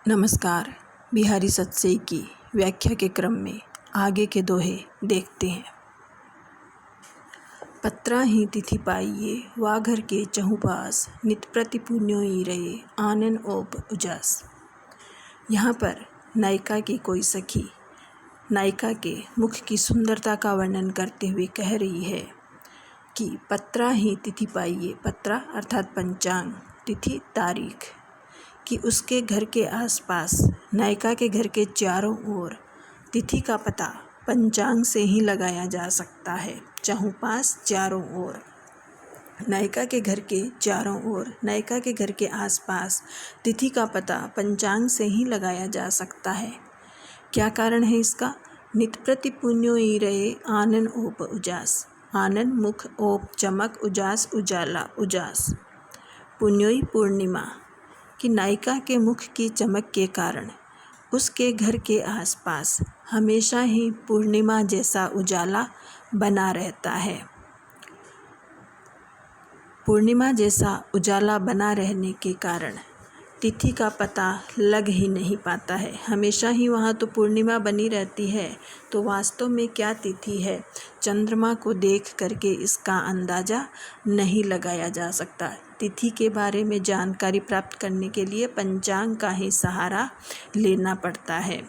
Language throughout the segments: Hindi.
नमस्कार। बिहारी सत्सई की व्याख्या के क्रम में आगे के दोहे देखते हैं। पत्रा ही तिथि पाइये वा घर के चहु पास, नित प्रति पुण्योई रहे आनन ओप उजास। यहाँ पर नायिका की कोई सखी नायिका के मुख की सुंदरता का वर्णन करते हुए कह रही है कि पत्रा ही तिथि पाइये। पत्रा अर्थात पंचांग, तिथि तारीख, कि उसके घर के आसपास, नायिका के घर के चारों ओर तिथि का पता पंचांग से ही लगाया जा सकता है। चहुं पास, चारों ओर, नायिका के घर के चारों ओर, नायिका के घर के आसपास तिथि का पता पंचांग से ही लगाया जा सकता है। क्या कारण है इसका? नित प्रति पुण्यो ही रहे आनन ओप उजास। आनन मुख, ओप चमक, उजास उजाला, उजास पुण्योई पूर्णिमा, कि नायिका के मुख की चमक के कारण उसके घर के आसपास हमेशा ही पूर्णिमा जैसा उजाला बना रहता है। पूर्णिमा जैसा उजाला बना रहने के कारण तिथि का पता लग ही नहीं पाता है। हमेशा ही वहाँ तो पूर्णिमा बनी रहती है, तो वास्तव में क्या तिथि है, चंद्रमा को देख करके इसका अंदाज़ा नहीं लगाया जा सकता। तिथि के बारे में जानकारी प्राप्त करने के लिए पंचांग का ही सहारा लेना पड़ता है,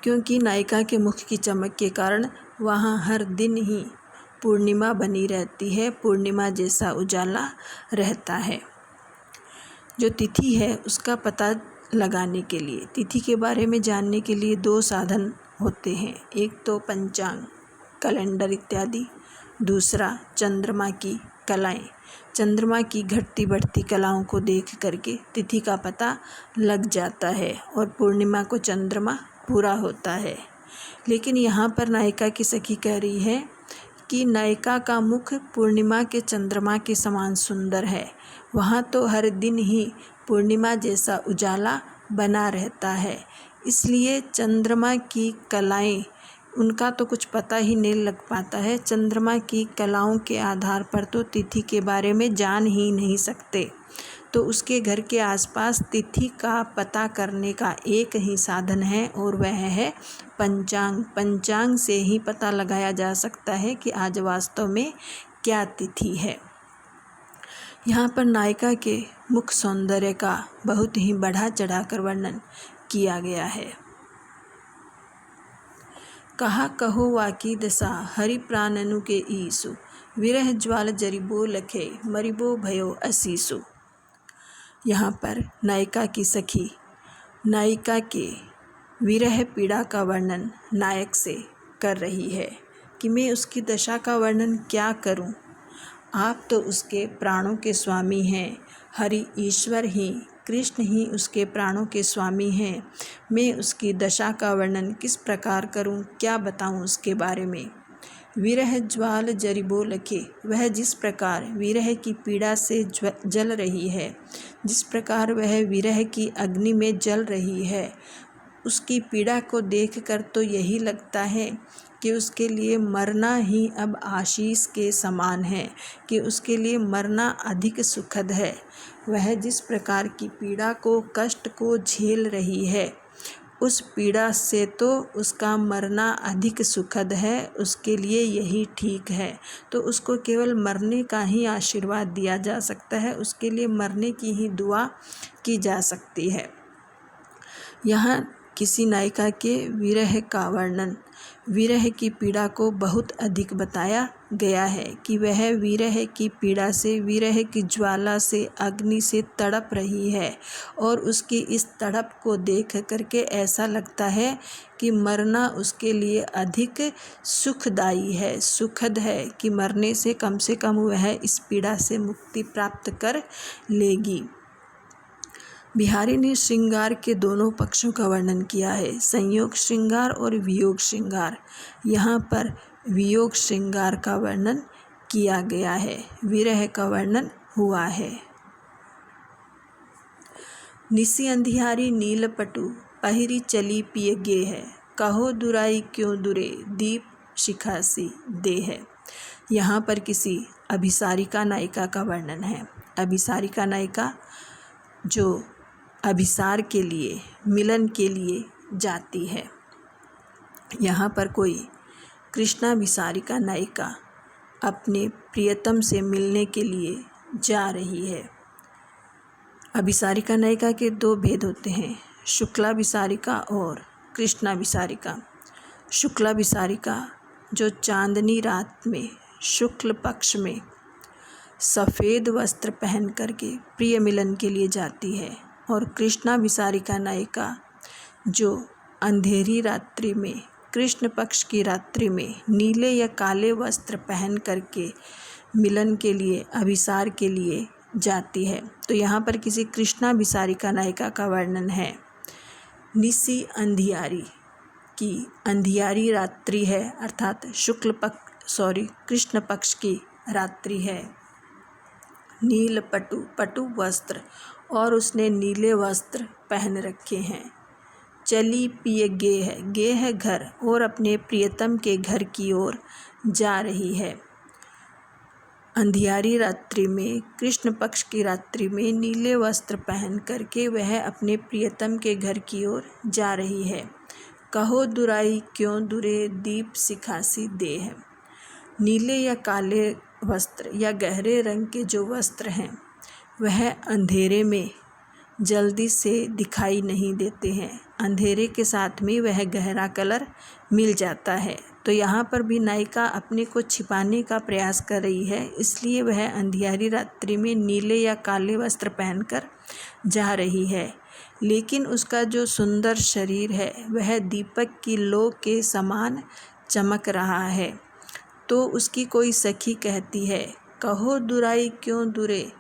क्योंकि नायिका के मुख की चमक के कारण वहाँ हर दिन ही पूर्णिमा बनी रहती है, पूर्णिमा जैसा उजाला रहता है। जो तिथि है उसका पता लगाने के लिए, तिथि के बारे में जानने के लिए दो साधन होते हैं। एक तो पंचांग, कैलेंडर इत्यादि, दूसरा चंद्रमा की कलाएं। चंद्रमा की घटती बढ़ती कलाओं को देख करके तिथि का पता लग जाता है और पूर्णिमा को चंद्रमा पूरा होता है। लेकिन यहाँ पर नायिका की सखी कह रही है कि नायिका का मुख पूर्णिमा के चंद्रमा के समान सुंदर है। वहाँ तो हर दिन ही पूर्णिमा जैसा उजाला बना रहता है, इसलिए चंद्रमा की कलाएं, उनका तो कुछ पता ही नहीं लग पाता है। चंद्रमा की कलाओं के आधार पर तो तिथि के बारे में जान ही नहीं सकते। तो उसके घर के आसपास तिथि का पता करने का एक ही साधन है और वह है पंचांग। पंचांग से ही पता लगाया जा सकता है कि आज वास्तव में क्या तिथि है। यहाँ पर नायिका के मुख सौंदर्य का बहुत ही बढ़ा चढ़ाकर वर्णन किया गया है। कहा कहो वाकी दशा हरि प्राणनु के ईसु, विरह ज्वाल जरिबो लखे मरिबो भयो असीसु। यहाँ पर नायिका की सखी नायिका के विरह पीड़ा का वर्णन नायक से कर रही है कि मैं उसकी दशा का वर्णन क्या करूं। आप तो उसके प्राणों के स्वामी हैं, हरि ईश्वर ही, कृष्ण ही उसके प्राणों के स्वामी हैं। मैं उसकी दशा का वर्णन किस प्रकार करूं, क्या बताऊं उसके बारे में। विरह ज्वाल जरिबो लखे, वह जिस प्रकार विरह की पीड़ा से जल रही है, जिस प्रकार वह विरह की अग्नि में जल रही है, उसकी पीड़ा को देखकर तो यही लगता है कि उसके लिए मरना ही अब आशीष के समान है, कि उसके लिए मरना अधिक सुखद है। वह जिस प्रकार की पीड़ा को, कष्ट को झेल रही है, उस पीड़ा से तो उसका मरना अधिक सुखद है, उसके लिए यही ठीक है। तो उसको केवल मरने का ही आशीर्वाद दिया जा सकता है, उसके लिए मरने की ही दुआ की जा सकती है। यहाँ किसी नायिका के विरह का वर्णन, विरह की पीड़ा को बहुत अधिक बताया गया है कि वह विरह की पीड़ा से, विरह की ज्वाला से, अग्नि से तड़प रही है और उसकी इस तड़प को देख करके ऐसा लगता है कि मरना उसके लिए अधिक सुखदायी है, सुखद है, कि मरने से कम वह इस पीड़ा से मुक्ति प्राप्त कर लेगी। बिहारी ने श्रृंगार के दोनों पक्षों का वर्णन किया है, संयोग श्रृंगार और वियोग श्रृंगार। यहाँ पर वियोग श्रृंगार का वर्णन किया गया है, विरह का वर्णन हुआ है। निसी अंधियारी नील पटु, पहिरी चली पिय गे है, कहो दुराई क्यों दुरे, दीप शिखासी दे है। यहाँ पर किसी अभिसारिका नायिका का वर्णन है। अभिसारिका नायिका जो अभिसार के लिए, मिलन के लिए जाती है। यहाँ पर कोई कृष्णाभिसारिका नायिका अपने प्रियतम से मिलने के लिए जा रही है। अभिसारिका नायिका के दो भेद होते हैं, शुक्लाभिसारिका और कृष्णाभिसारिका। शुक्लाभिसारिका जो चांदनी रात में शुक्ल पक्ष में सफ़ेद वस्त्र पहन करके प्रिय मिलन के लिए जाती है, और कृष्णाभिसारिका नायिका जो अंधेरी रात्रि में, कृष्ण पक्ष की रात्रि में नीले या काले वस्त्र पहन करके मिलन के लिए, अभिसार के लिए जाती है। तो यहाँ पर किसी कृष्णाभिसारिका नायिका का वर्णन है। निसी अंधियारी की अंधियारी रात्रि है, अर्थात कृष्ण पक्ष की रात्रि है। नील पटु वस्त्र, और उसने नीले वस्त्र पहन रखे हैं। चली पिए गे है घर, और अपने प्रियतम के घर की ओर जा रही है। अंधियारी रात्रि में, कृष्ण पक्ष की रात्रि में नीले वस्त्र पहन करके वह अपने प्रियतम के घर की ओर जा रही है। कहो दुराई क्यों दुरे, दीप सिखासी देह। नीले या काले वस्त्र या गहरे रंग के जो वस्त्र हैं वह अंधेरे में जल्दी से दिखाई नहीं देते हैं। अंधेरे के साथ में वह गहरा कलर मिल जाता है। तो यहाँ पर भी नायिका अपने को छिपाने का प्रयास कर रही है, इसलिए वह अंधियारी रात्रि में नीले या काले वस्त्र पहनकर जा रही है। लेकिन उसका जो सुंदर शरीर है वह दीपक की लौ के समान चमक रहा है। तो उसकी कोई सखी कहती है, कहो दुराई क्यों दुरे,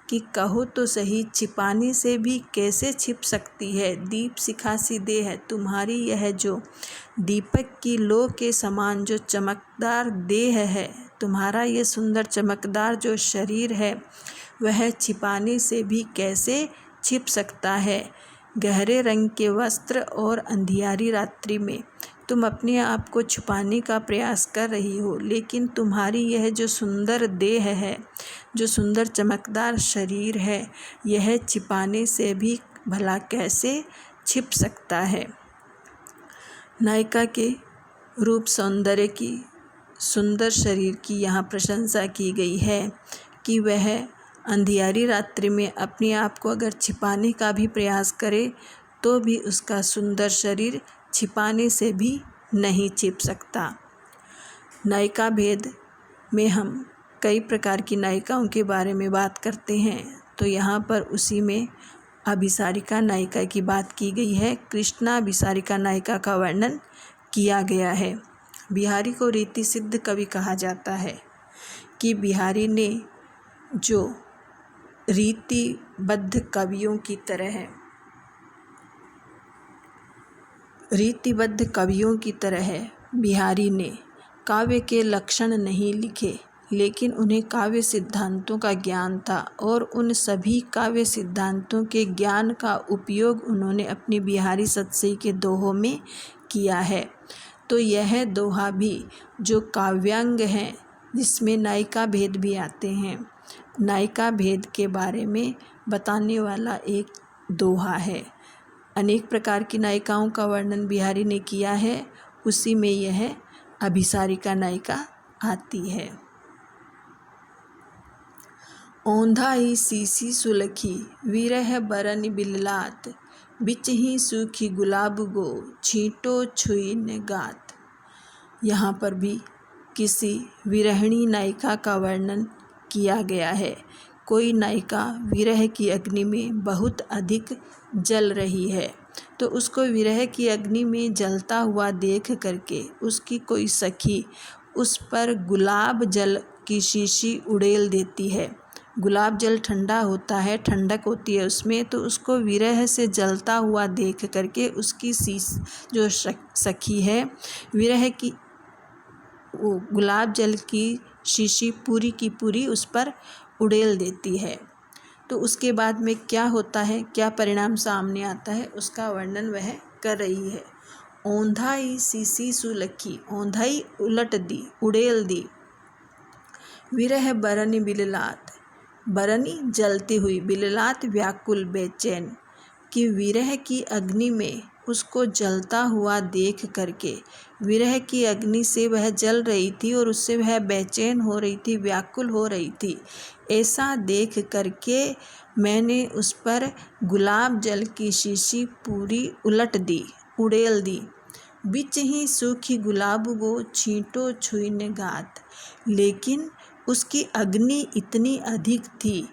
कि कहो तो सही छिपाने से भी कैसे छिप सकती है। दीप सिखासी देह है, तुम्हारी यह जो दीपक की लौ के समान जो चमकदार देह है, तुम्हारा ये सुंदर चमकदार जो शरीर है वह छिपाने से भी कैसे छिप सकता है। गहरे रंग के वस्त्र और अंधियारी रात्रि में तुम अपने आप को छुपाने का प्रयास कर रही हो, लेकिन तुम्हारी यह जो सुंदर देह है, जो सुंदर चमकदार शरीर है, यह छिपाने से भी भला कैसे छिप सकता है। नायिका के रूप सौंदर्य की, सुंदर शरीर की यहाँ प्रशंसा की गई है कि वह अंधियारी रात्रि में अपने आप को अगर छिपाने का भी प्रयास करे तो भी उसका सुंदर शरीर छिपाने से भी नहीं छिप सकता। नायिका भेद में हम कई प्रकार की नायिकाओं के बारे में बात करते हैं, तो यहाँ पर उसी में अभिसारिका नायिका की बात की गई है। कृष्णाभिसारिका नायिका का वर्णन किया गया है। बिहारी को रीति सिद्ध कवि कहा जाता है कि बिहारी ने जो रीतिबद्ध कवियों की तरह है, रीतिबद्ध कवियों की तरह है, बिहारी ने काव्य के लक्षण नहीं लिखे, लेकिन उन्हें काव्य सिद्धांतों का ज्ञान था, और उन सभी काव्य सिद्धांतों के ज्ञान का उपयोग उन्होंने अपने बिहारी सतसई के दोहों में किया है। तो यह दोहा भी जो काव्यांग हैं, जिसमें नायिका भेद भी आते हैं, नायिका भेद के बारे में बताने वाला एक दोहा है। अनेक प्रकार की नायिकाओं का वर्णन बिहारी ने किया है, उसी में यह अभिसारिका नायिका आती है। औंधा ही सीसी सुलखी, विरह बरन बिललात, बिच ही सूखी गुलाब गो, छींटो छुईन गात। यहाँ पर भी किसी विरहिणी नायिका का वर्णन किया गया है। कोई नायिका विरह की अग्नि में बहुत अधिक जल रही है, तो उसको विरह की अग्नि में जलता हुआ देख करके उसकी कोई सखी उस पर गुलाब जल की शीशी उड़ेल देती है। गुलाब जल ठंडा होता है, ठंडक होती है उसमें, तो उसको विरह से जलता हुआ देख करके उसकी जो सखी है, विरह की वो गुलाब जल की शीशी पूरी की पूरी उस पर उड़ेल देती है। तो उसके बाद में क्या होता है, क्या परिणाम सामने आता है, उसका वर्णन वह कर रही है। औंधाई सीसी सुलखी, औंधाई उलट दी, उड़ेल दी। विरह बरनी बिललात, बरनी जलती हुई, बिललात व्याकुल बेचैन, कि विरह की अग्नि में उसको जलता हुआ देख करके, विरह की अग्नि से वह जल रही थी और उससे वह बेचैन हो रही थी, व्याकुल हो रही थी। ऐसा देख करके मैंने उस पर गुलाब जल की शीशी पूरी उलट दी, उड़ेल दी। बिच ही सूखी गुलाब गो छींटो छुईन गात। लेकिन उसकी अग्नि इतनी अधिक थी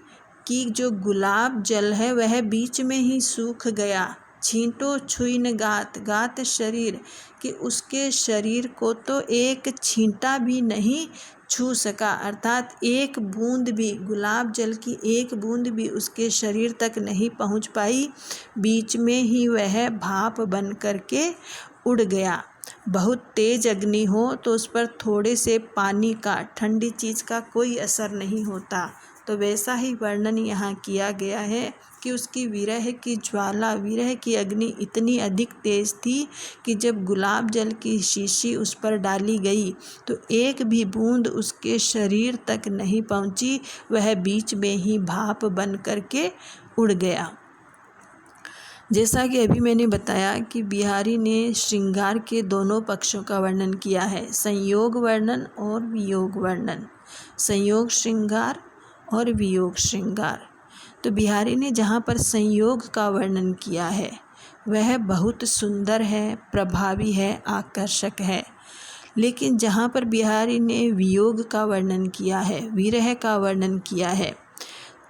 कि जो गुलाब जल है वह बीच में ही सूख गया। छींटो छुईन गात, गात शरीर, कि उसके शरीर को तो एक छींटा भी नहीं छू सका, अर्थात एक बूंद भी, गुलाब जल की एक बूंद भी उसके शरीर तक नहीं पहुंच पाई। बीच में ही वह भाप बन करके उड़ गया। बहुत तेज अग्नि हो तो उस पर थोड़े से पानी का, ठंडी चीज़ का कोई असर नहीं होता। तो वैसा ही वर्णन यहाँ किया गया है कि उसकी विरह की ज्वाला, विरह की अग्नि इतनी अधिक तेज थी कि जब गुलाब जल की शीशी उस पर डाली गई तो एक भी बूंद उसके शरीर तक नहीं पहुंची, वह बीच में ही भाप बन करके उड़ गया। जैसा कि अभी मैंने बताया कि बिहारी ने श्रृंगार के दोनों पक्षों का वर्णन किया है, संयोग वर्णन और वियोग वर्णन, संयोग श्रृंगार और वियोग श्रृंगार। तो बिहारी ने जहाँ पर संयोग का वर्णन किया है वह बहुत सुंदर है, प्रभावी है, आकर्षक है। लेकिन जहाँ पर बिहारी ने वियोग का वर्णन किया है, विरह का वर्णन किया है,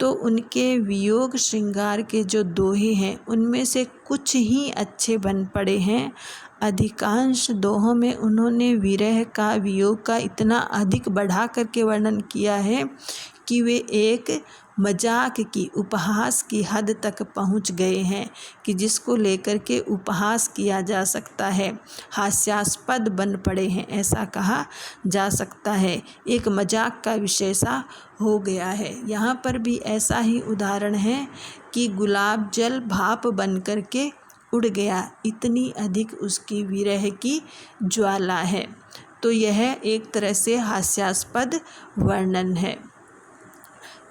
तो उनके वियोग श्रृंगार के जो दोहे हैं उनमें से कुछ ही अच्छे बन पड़े हैं। अधिकांश दोहों में उन्होंने विरह का, वियोग का इतना अधिक बढ़ा करके वर्णन किया है कि वे एक मजाक की, उपहास की हद तक पहुंच गए हैं कि जिसको लेकर के उपहास किया जा सकता है, हास्यास्पद बन पड़े हैं, ऐसा कहा जा सकता है, एक मजाक का विषय सा हो गया है। यहाँ पर भी ऐसा ही उदाहरण है कि गुलाब जल भाप बन करके उड़ गया, इतनी अधिक उसकी विरह की ज्वाला है। तो यह एक तरह से हास्यास्पद वर्णन है।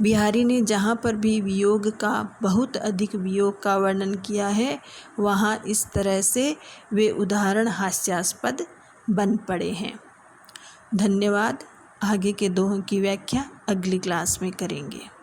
बिहारी ने जहाँ पर भी वियोग का, बहुत अधिक वियोग का वर्णन किया है, वहाँ इस तरह से वे उदाहरण हास्यास्पद बन पड़े हैं। धन्यवाद। आगे के दोहों की व्याख्या अगली क्लास में करेंगे।